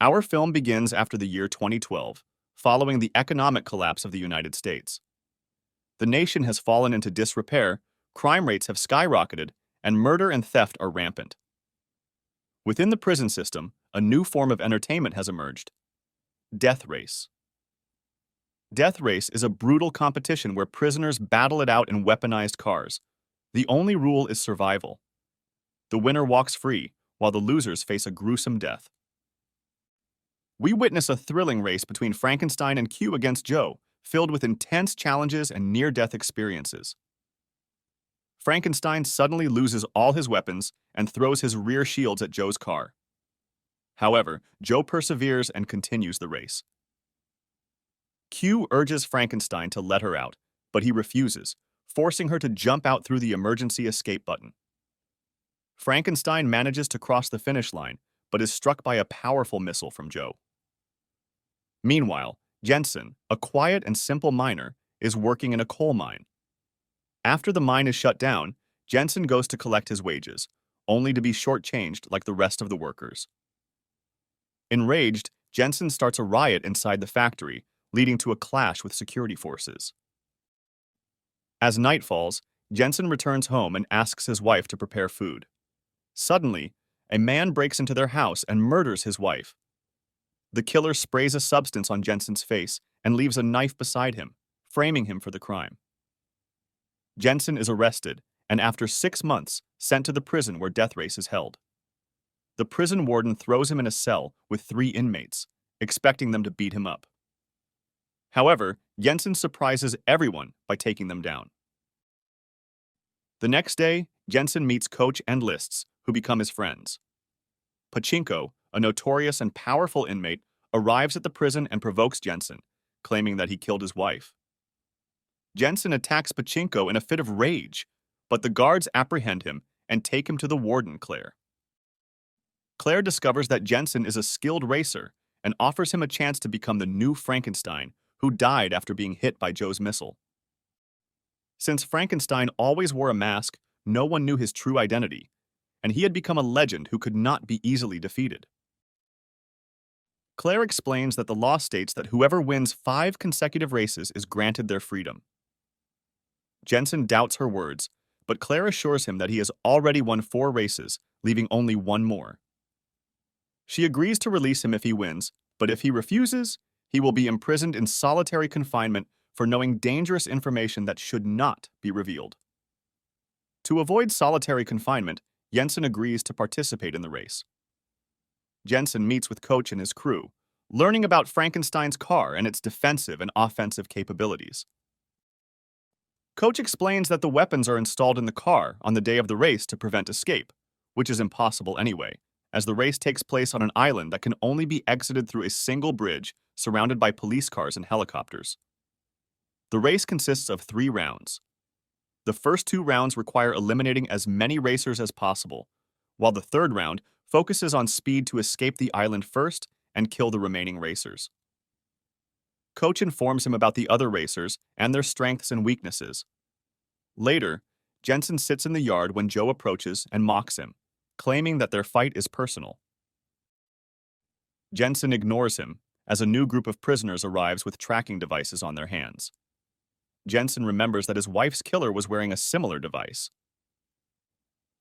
Our film begins after the year 2012, following the economic collapse of the United States. The nation has fallen into disrepair, crime rates have skyrocketed, and murder and theft are rampant. Within the prison system, a new form of entertainment has emerged: death race. Death race is a brutal competition where prisoners battle it out in weaponized cars. The only rule is survival. The winner walks free, while the losers face a gruesome death. We witness a thrilling race between Frankenstein and Q against Joe, filled with intense challenges and near-death experiences. Frankenstein suddenly loses all his weapons and throws his rear shields at Joe's car. However, Joe perseveres and continues the race. Q urges Frankenstein to let her out, but he refuses, forcing her to jump out through the emergency escape button. Frankenstein manages to cross the finish line, but is struck by a powerful missile from Joe. Meanwhile, Jensen, a quiet and simple miner, is working in a coal mine. After the mine is shut down, Jensen goes to collect his wages, only to be shortchanged like the rest of the workers. Enraged, Jensen starts a riot inside the factory, leading to a clash with security forces. As night falls, Jensen returns home and asks his wife to prepare food. Suddenly, a man breaks into their house and murders his wife. The killer sprays a substance on Jensen's face and leaves a knife beside him, framing him for the crime. Jensen is arrested and, after 6 months, sent to the prison where death race is held. The prison warden throws him in a cell with 3 inmates, expecting them to beat him up. However, Jensen surprises everyone by taking them down. The next day, Jensen meets Coach and Lists, who become his friends. Pachinko, a notorious and powerful inmate, arrives at the prison and provokes Jensen, claiming that he killed his wife. Jensen attacks Pachinko in a fit of rage, but the guards apprehend him and take him to the warden, Claire. Claire discovers that Jensen is a skilled racer and offers him a chance to become the new Frankenstein, who died after being hit by Joe's missile. Since Frankenstein always wore a mask, no one knew his true identity, and he had become a legend who could not be easily defeated. Claire explains that the law states that whoever wins 5 consecutive races is granted their freedom. Jensen doubts her words, but Claire assures him that he has already won 4 races, leaving only 1 more. She agrees to release him if he wins, but if he refuses, he will be imprisoned in solitary confinement for knowing dangerous information that should not be revealed. To avoid solitary confinement, Jensen agrees to participate in the race. Jensen meets with Coach and his crew, learning about Frankenstein's car and its defensive and offensive capabilities. Coach explains that the weapons are installed in the car on the day of the race to prevent escape, which is impossible anyway, as the race takes place on an island that can only be exited through a single bridge surrounded by police cars and helicopters. The race consists of 3 rounds. The first 2 rounds require eliminating as many racers as possible, while the 3rd round focuses on speed to escape the island first and kill the remaining racers. Coach informs him about the other racers and their strengths and weaknesses. Later, Jensen sits in the yard when Joe approaches and mocks him, claiming that their fight is personal. Jensen ignores him as a new group of prisoners arrives with tracking devices on their hands. Jensen remembers that his wife's killer was wearing a similar device.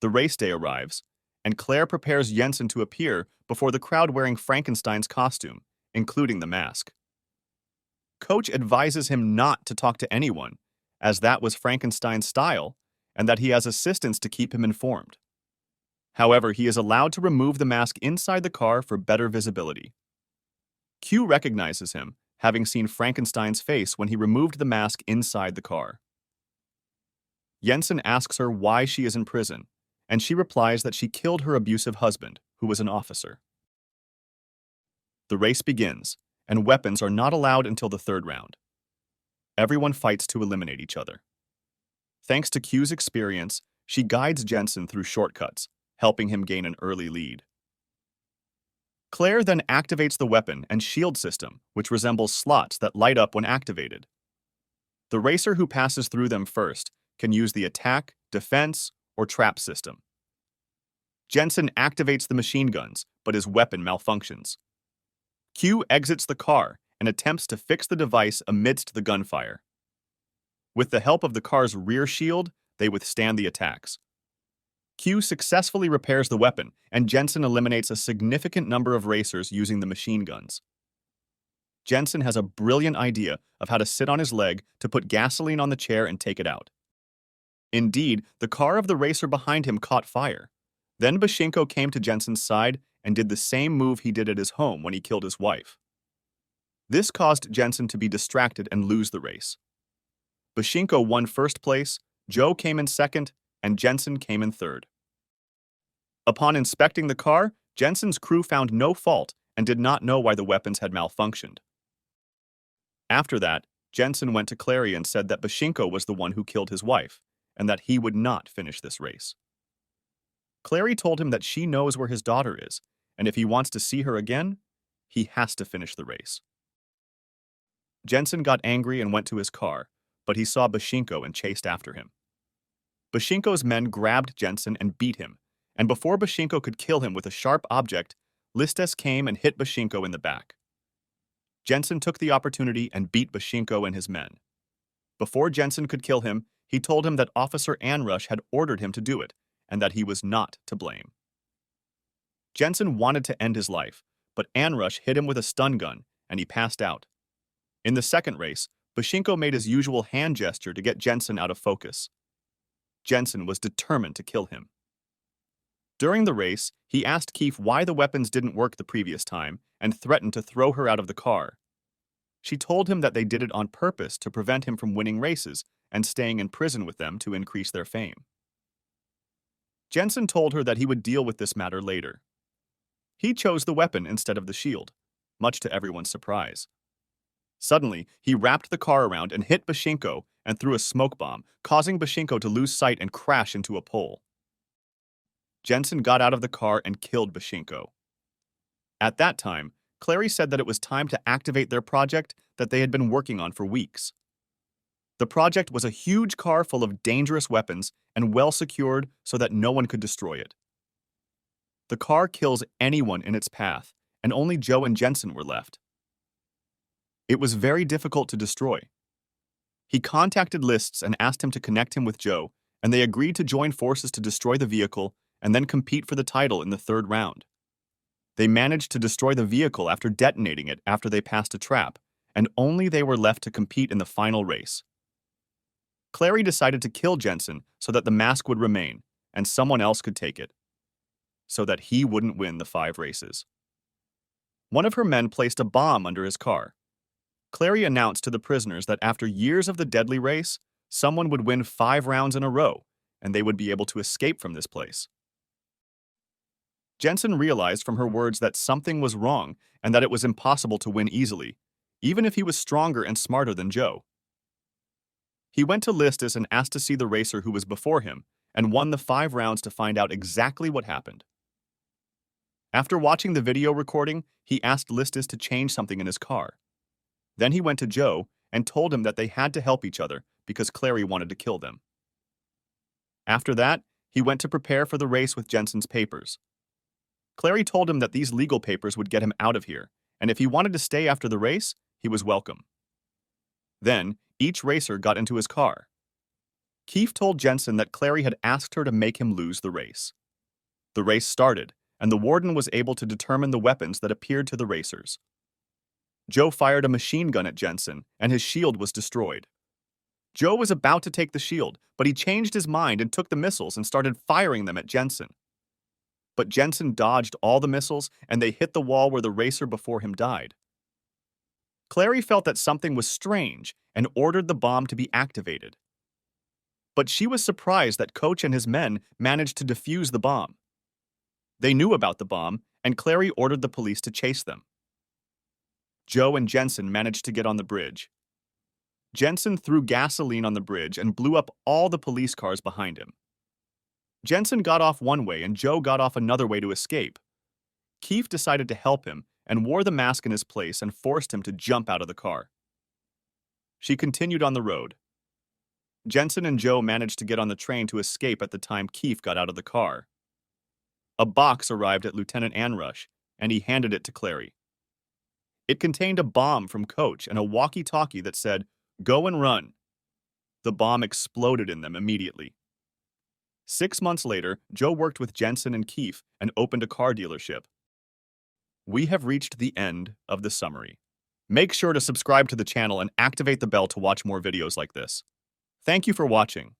The race day arrives, and Claire prepares Jensen to appear before the crowd wearing Frankenstein's costume, including the mask. Coach advises him not to talk to anyone, as that was Frankenstein's style, and that he has assistants to keep him informed. However, he is allowed to remove the mask inside the car for better visibility. Q recognizes him, having seen Frankenstein's face when he removed the mask inside the car. Jensen asks her why she is in prison, and she replies that she killed her abusive husband, who was an officer. The race begins, and weapons are not allowed until the 3rd round. Everyone fights to eliminate each other. Thanks to Q's experience, she guides Jensen through shortcuts, helping him gain an early lead. Claire then activates the weapon and shield system, which resembles slots that light up when activated. The racer who passes through them first can use the attack, defense, or trap system. Jensen activates the machine guns, but his weapon malfunctions. Q exits the car and attempts to fix the device amidst the gunfire. With the help of the car's rear shield, they withstand the attacks. Q successfully repairs the weapon, and Jensen eliminates a significant number of racers using the machine guns. Jensen has a brilliant idea of how to sit on his leg to put gasoline on the chair and take it out. Indeed, the car of the racer behind him caught fire. Then Bashenko came to Jensen's side and did the same move he did at his home when he killed his wife. This caused Jensen to be distracted and lose the race. Bashenko won first place, Joe came in second, and Jensen came in third. Upon inspecting the car, Jensen's crew found no fault and did not know why the weapons had malfunctioned. After that, Jensen went to Clary and said that Bashenko was the one who killed his wife, and that he would not finish this race. Clary told him that she knows where his daughter is, and if he wants to see her again, he has to finish the race. Jensen got angry and went to his car, but he saw Bashenko and chased after him. Bashenko's men grabbed Jensen and beat him, and before Bashenko could kill him with a sharp object, Listes came and hit Bashenko in the back. Jensen took the opportunity and beat Bashenko and his men. Before Jensen could kill him, he told him that Officer Anrush had ordered him to do it, and that he was not to blame. Jensen wanted to end his life, but Anrush hit him with a stun gun, and he passed out. In the second race, Bashenko made his usual hand gesture to get Jensen out of focus. Jensen was determined to kill him. During the race, he asked Keefe why the weapons didn't work the previous time and threatened to throw her out of the car. She told him that they did it on purpose to prevent him from winning races and staying in prison with them to increase their fame. Jensen told her that he would deal with this matter later. He chose the weapon instead of the shield, much to everyone's surprise. Suddenly, he wrapped the car around and hit Bashenko and threw a smoke bomb, causing Bashenko to lose sight and crash into a pole. Jensen got out of the car and killed Bashenko. At that time, Clary said that it was time to activate their project that they had been working on for weeks. The project was a huge car full of dangerous weapons and well secured so that no one could destroy it. The car kills anyone in its path, and only Joe and Jensen were left. It was very difficult to destroy. He contacted Listes and asked him to connect him with Joe, and they agreed to join forces to destroy the vehicle and then compete for the title in the third round. They managed to destroy the vehicle after detonating it after they passed a trap, and only they were left to compete in the final race. Clary decided to kill Jensen so that the mask would remain, and someone else could take it, so that he wouldn't win the 5 races. One of her men placed a bomb under his car. Clary announced to the prisoners that after years of the deadly race, someone would win 5 rounds in a row, and they would be able to escape from this place. Jensen realized from her words that something was wrong and that it was impossible to win easily, even if he was stronger and smarter than Joe. He went to Listes and asked to see the racer who was before him, and won the 5 rounds to find out exactly what happened. After watching the video recording, he asked Listes to change something in his car. Then he went to Joe and told him that they had to help each other because Clary wanted to kill them. After that, he went to prepare for the race with Jensen's papers. Clary told him that these legal papers would get him out of here, and if he wanted to stay after the race, he was welcome. Then, each racer got into his car. Keefe told Jensen that Clary had asked her to make him lose the race. The race started, and the warden was able to determine the weapons that appeared to the racers. Joe fired a machine gun at Jensen, and his shield was destroyed. Joe was about to take the shield, but he changed his mind and took the missiles and started firing them at Jensen. But Jensen dodged all the missiles, and they hit the wall where the racer before him died. Clary felt that something was strange and ordered the bomb to be activated. But she was surprised that Coach and his men managed to defuse the bomb. They knew about the bomb, and Clary ordered the police to chase them. Joe and Jensen managed to get on the bridge. Jensen threw gasoline on the bridge and blew up all the police cars behind him. Jensen got off one way and Joe got off another way to escape. Keefe decided to help him and wore the mask in his place and forced him to jump out of the car. She continued on the road. Jensen and Joe managed to get on the train to escape at the time Keefe got out of the car. A box arrived at Lieutenant Anrush, and he handed it to Clary. It contained a bomb from Coach and a walkie-talkie that said, "Go and run." The bomb exploded in them immediately. 6 months later, Joe worked with Jensen and Keefe and opened a car dealership. We have reached the end of the summary. Make sure to subscribe to the channel and activate the bell to watch more videos like this. Thank you for watching.